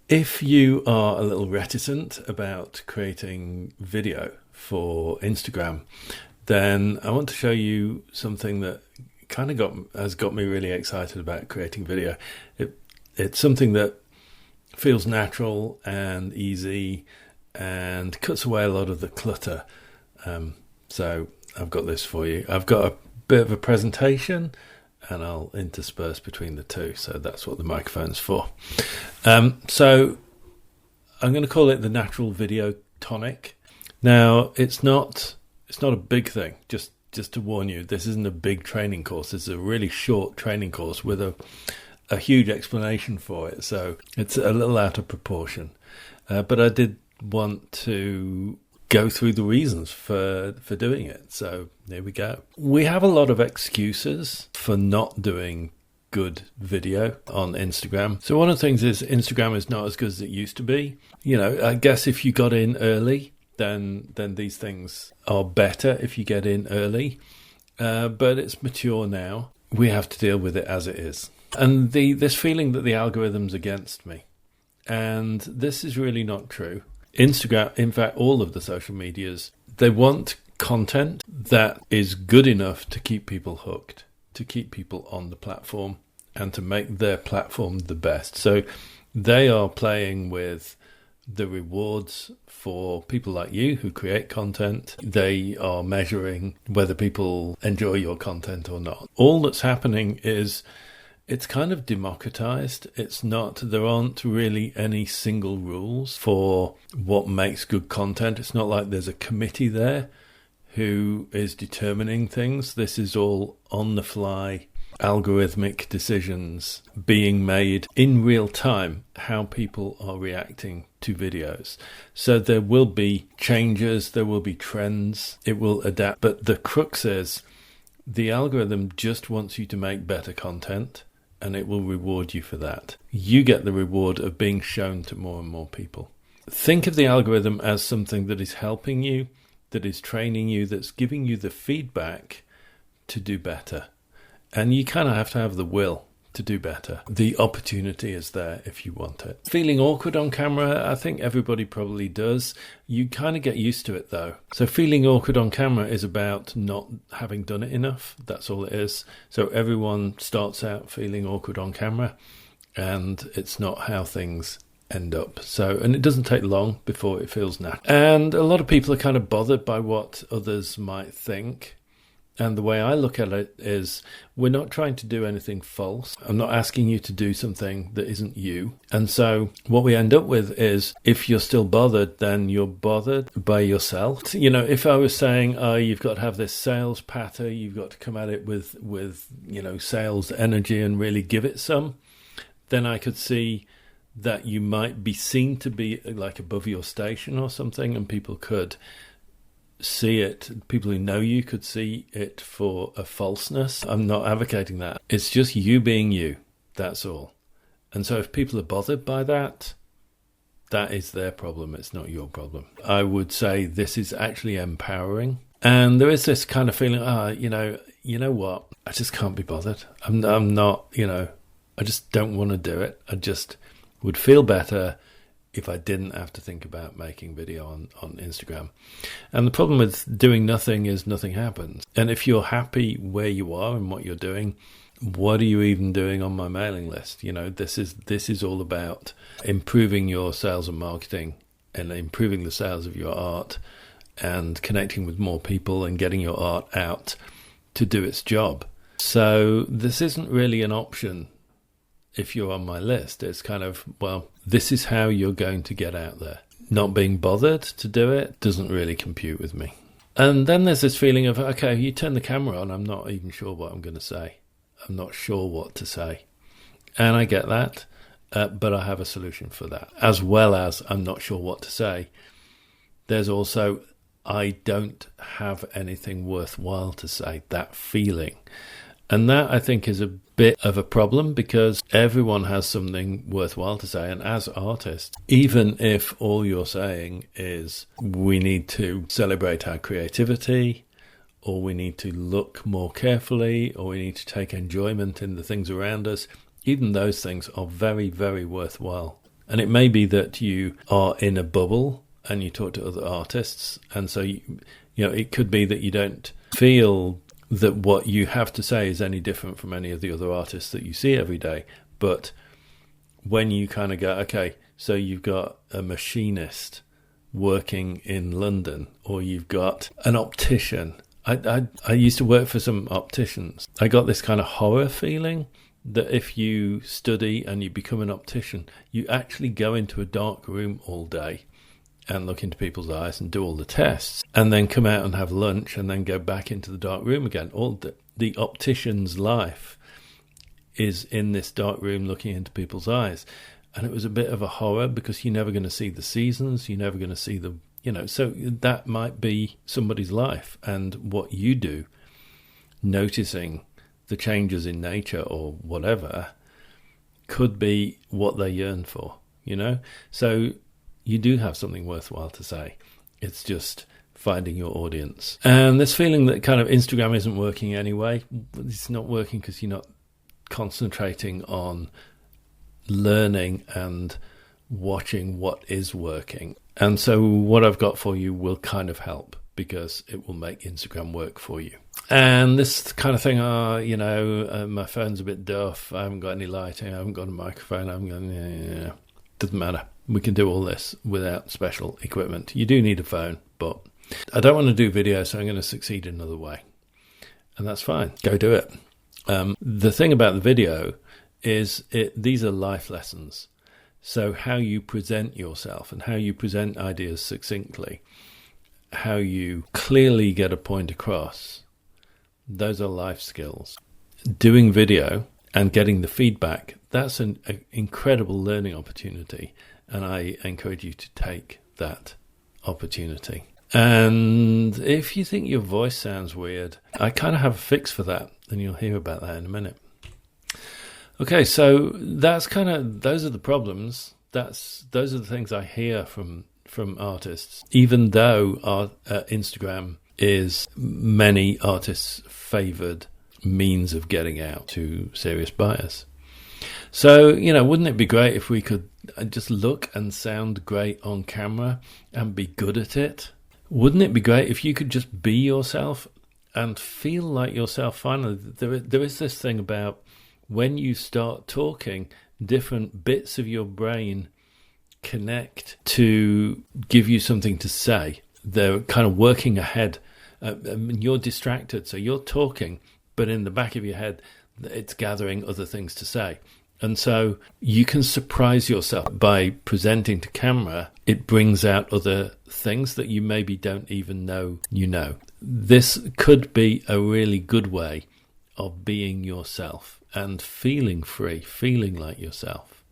If you are a little reticent about creating video for Instagram, then I want to show you something that kind of has got me really excited about creating video. It's something that feels natural and easy and cuts away a lot of the clutter. So I've got this for you. I've got a bit of a presentation and I'll intersperse between the two. So that's what the microphone's for. So I'm going to call it the Natural Video Tonic. Now, it's not a big thing. Just to warn you, this isn't a big training course. It's a really short training course with a huge explanation for it. So it's a little out of proportion. But I did want to go through the reasons for doing it. So there we go. We have a lot of excuses for not doing good video on Instagram. So one of the things is Instagram is not as good as it used to be. I guess if you got in early, then these things are better if you get in early. But it's mature now. We have to deal with it as it is. And this feeling that the algorithm's against me. And this is really not true. Instagram, in fact, all of the social medias, they want content that is good enough to keep people hooked, to keep people on the platform, and to make their platform the best. So they are playing with the rewards for people like you who create content. They are measuring whether people enjoy your content or not. All that's happening is it's kind of democratized. There aren't really any single rules for what makes good content. It's not like there's a committee there who is determining things. This is all on the fly, algorithmic decisions being made in real time, how people are reacting to videos. So there will be changes, there will be trends, it will adapt. But the crux is the algorithm just wants you to make better content, and it will reward you for that. You get the reward of being shown to more and more people. Think of the algorithm as something that is helping you, that is training you, that's giving you the feedback to do better. And you kind of have to have the will to do better. The opportunity is there if you want it. Feeling awkward on camera, I think everybody probably does. You kind of get used to it though. So feeling awkward on camera is about not having done it enough. That's all it is. So everyone starts out feeling awkward on camera, and it's not how things end up. And it doesn't take long before it feels natural. And a lot of people are kind of bothered by what others might think. And the way I look at it is we're not trying to do anything false. I'm not asking you to do something that isn't you. And so what we end up with is if you're still bothered, then you're bothered by yourself. If I was saying, you've got to have this sales patter, you've got to come at it with sales energy and really give it some, then I could see that you might be seen to be like above your station or something, and people could see it. People who know you could see it for a falseness. I'm not advocating that. It's just you being you. That's all. And so if people are bothered by that, that is their problem. It's not your problem. I would say this is actually empowering. And there is this kind of feeling, you know what? I just can't be bothered. I'm not, I just don't want to do it. I just would feel better if I didn't have to think about making video on Instagram. And the problem with doing nothing is nothing happens. And if you're happy where you are and what you're doing, what are you even doing on my mailing list? This is all about improving your sales and marketing and improving the sales of your art and connecting with more people and getting your art out to do its job. So this isn't really an option. If you're on my list, it's kind of, this is how you're going to get out there. Not being bothered to do it doesn't really compute with me. And then there's this feeling of, okay, you turn the camera on, I'm not even sure what I'm going to say. I'm not sure what to say. And I get that, but I have a solution for that. As well as I'm not sure what to say, there's also, I don't have anything worthwhile to say, that feeling. And that, I think, is a bit of a problem because everyone has something worthwhile to say. And as artists, even if all you're saying is we need to celebrate our creativity, or we need to look more carefully, or we need to take enjoyment in the things around us, even those things are very, very worthwhile And it may be that you are in a bubble and you talk to other artists. And so, it could be that you don't feel that what you have to say is any different from any of the other artists that you see every day. But when you kind of go, okay, so you've got a machinist working in London, or you've got an optician. I used to work for some opticians. I got this kind of horror feeling that if you study and you become an optician, you actually go into a dark room all day and look into people's eyes and do all the tests, and then come out and have lunch and then go back into the dark room again. All the optician's life is in this dark room looking into people's eyes. And it was a bit of a horror because you're never going to see the seasons, you're never going to see the, so that might be somebody's life. And what you do, noticing the changes in nature or whatever, could be what they yearn for, So you do have something worthwhile to say. It's just finding your audience. And this feeling that kind of Instagram isn't working anyway, it's not working because you're not concentrating on learning and watching what is working. And so what I've got for you will kind of help, because it will make Instagram work for you. And this kind of thing, my phone's a bit duff, I haven't got any lighting, I haven't got a microphone, I haven't got, doesn't matter. We can do all this without special equipment. You do need a phone, but I don't want to do video, so I'm going to succeed in another way. And that's fine. Go do it. The thing about the video is these are life lessons. So how you present yourself and how you present ideas succinctly, how you clearly get a point across, those are life skills. Doing video and getting the feedback, that's an incredible learning opportunity. And I encourage you to take that opportunity. And if you think your voice sounds weird, I kind of have a fix for that, and you'll hear about that in a minute. Okay, so those are the problems. Those are the things I hear from artists, even though Instagram is many artists' favoured means of getting out to serious buyers. So, wouldn't it be great if we could just look and sound great on camera and be good at it? Wouldn't it be great if you could just be yourself and feel like yourself finally? There is this thing about when you start talking, different bits of your brain connect to give you something to say. They're kind of working ahead. You're distracted, so you're talking, but in the back of your head, it's gathering other things to say. And so you can surprise yourself by presenting to camera. It brings out other things that you maybe don't even know you know. This could be a really good way of being yourself and feeling free, feeling like yourself.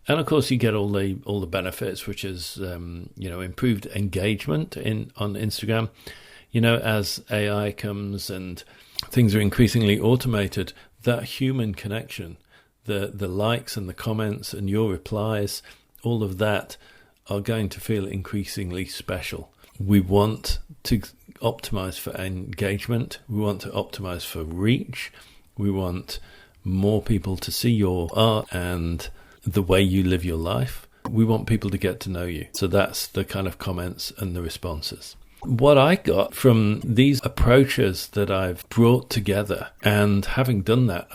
And of course, you get all the benefits, which is improved engagement on Instagram. As AI comes and things are increasingly automated, that human connection, the likes and the comments and your replies, all of that are going to feel increasingly special. We want to optimize for engagement. We want to optimize for reach. We want more people to see your art and the way you live your life. We want people to get to know you. So that's the kind of comments and the responses. What I got from these approaches that I've brought together, and having done that,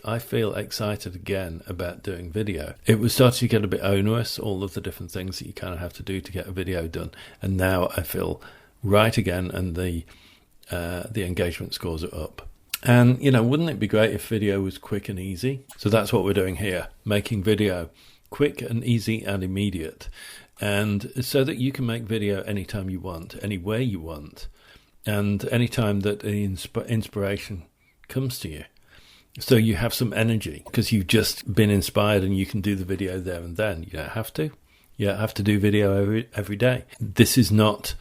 I feel excited again about doing video. It was starting to get a bit onerous, all of the different things that you kind of have to do to get a video done. And now I feel right again, and the engagement scores are up. And, wouldn't it be great if video was quick and easy? So that's what we're doing here, making video quick and easy and immediate. And so that you can make video anytime you want, anywhere you want, and anytime that inspiration comes to you. So you have some energy because you've just been inspired and you can do the video there and then. You don't have to. You don't have to do video every day. This is not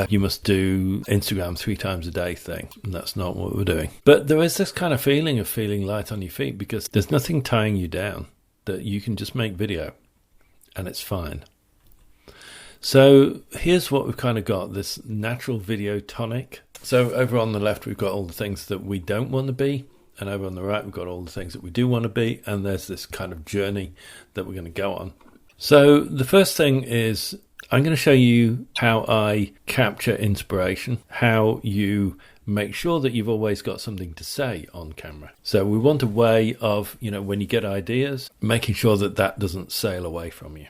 you must do Instagram 3 times a day thing. And that's not what we're doing. But there is this kind of feeling of feeling light on your feet because there's nothing tying you down, that you can just make video and it's fine. So here's what we've kind of got, this natural video tonic. So over on the left, we've got all the things that we don't want to be. And over on the right, we've got all the things that we do want to be. And there's this kind of journey that we're going to go on. So the first thing is I'm going to show you how I capture inspiration, how you make sure that you've always got something to say on camera. So we want a way of, when you get ideas, making sure that that doesn't sail away from you,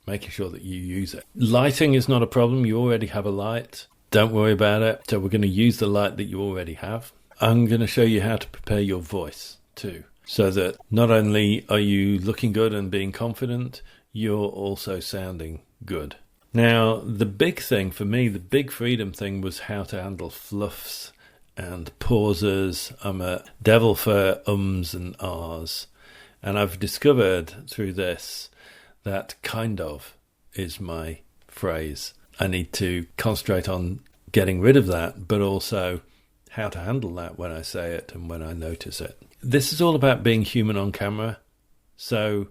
making sure that you use it. Lighting is not a problem. You already have a light. Don't worry about it. So we're going to use the light that you already have. I'm going to show you how to prepare your voice too, so that not only are you looking good and being confident, you're also sounding good. Now, the big thing for me, the big freedom thing, was how to handle fluffs and pauses. I'm a devil for ums and ahs. And I've discovered through this that kind of is my phrase. I need to concentrate on getting rid of that, but also how to handle that when I say it and when I notice it. This is all about being human on camera. So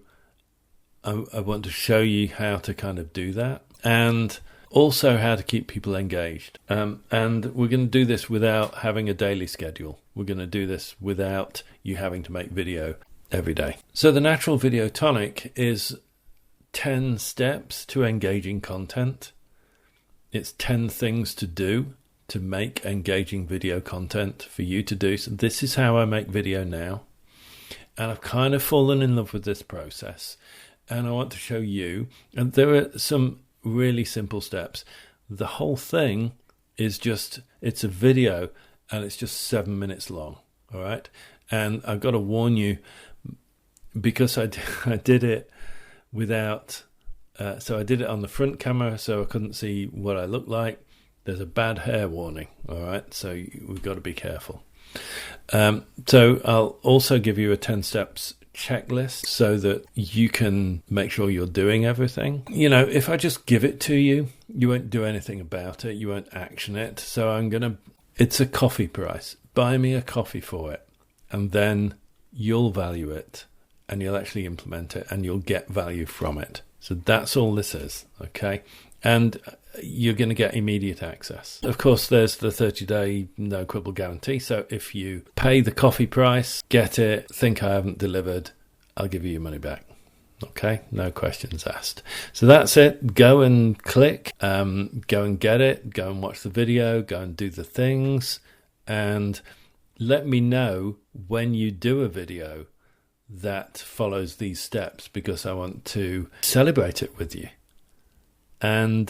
I want to show you how to kind of do that, and also how to keep people engaged. And we're going to do this without having a daily schedule. We're going to do this without you having to make video every day. So the Natural Video Tonic is 10 steps to engaging content. It's 10 things to do to make engaging video content for you to do. So this is how I make video now. And I've kind of fallen in love with this process. And I want to show you, and there are some really simple steps. The whole thing is it's a video, and it's just 7 minutes long, all right? And I've got to warn you, because I did it without, so I did it on the front camera, so I couldn't see what I looked like. There's a bad hair warning, all right? So we've got to be careful. So I'll also give you a 10 steps checklist so that you can make sure you're doing everything. If I just give it to you, you won't do anything about it. You won't action it. So it's a coffee price. Buy me a coffee for it, and then you'll value it, and you'll actually implement it, and you'll get value from it. So that's all this is, okay? And you're going to get immediate access. Of course, there's the 30-day no quibble guarantee. So if you pay the coffee price, get it, think I haven't delivered, I'll give you your money back. Okay, no questions asked. So that's it. Go and click, go and get it, go and watch the video, go and do the things, and let me know when you do a video that follows these steps, because I want to celebrate it with you. And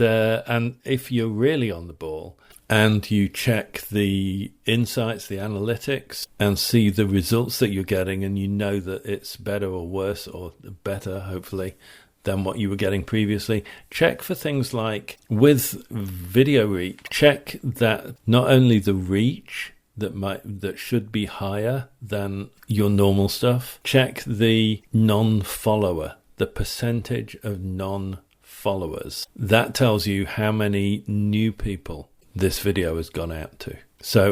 if you're really on the ball and you check the insights, the analytics, and see the results that you're getting, and you know that it's better or worse, or better, hopefully, than what you were getting previously, check for things like, with video reach, check that not only the reach that should be higher than your normal stuff, check the non-follower, the percentage of non-followers. That tells you how many new people this video has gone out to.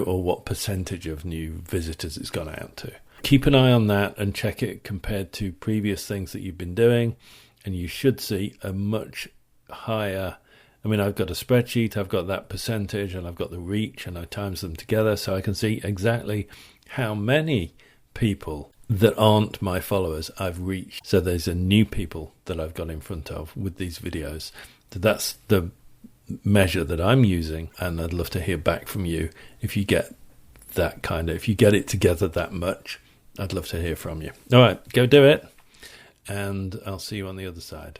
Or what percentage of new visitors it's gone out to. Keep an eye on that and check it compared to previous things that you've been doing, and you should see a much higher. I've got a spreadsheet, I've got that percentage, and I've got the reach, and I times them together so I can see exactly how many people that aren't my followers I've reached. So there's a new people that I've got in front of with these videos. So that's the measure that I'm using, and I'd love to hear back from you if you get if you get it together that much. I'd love to hear from you. All right, go do it, and I'll see you on the other side.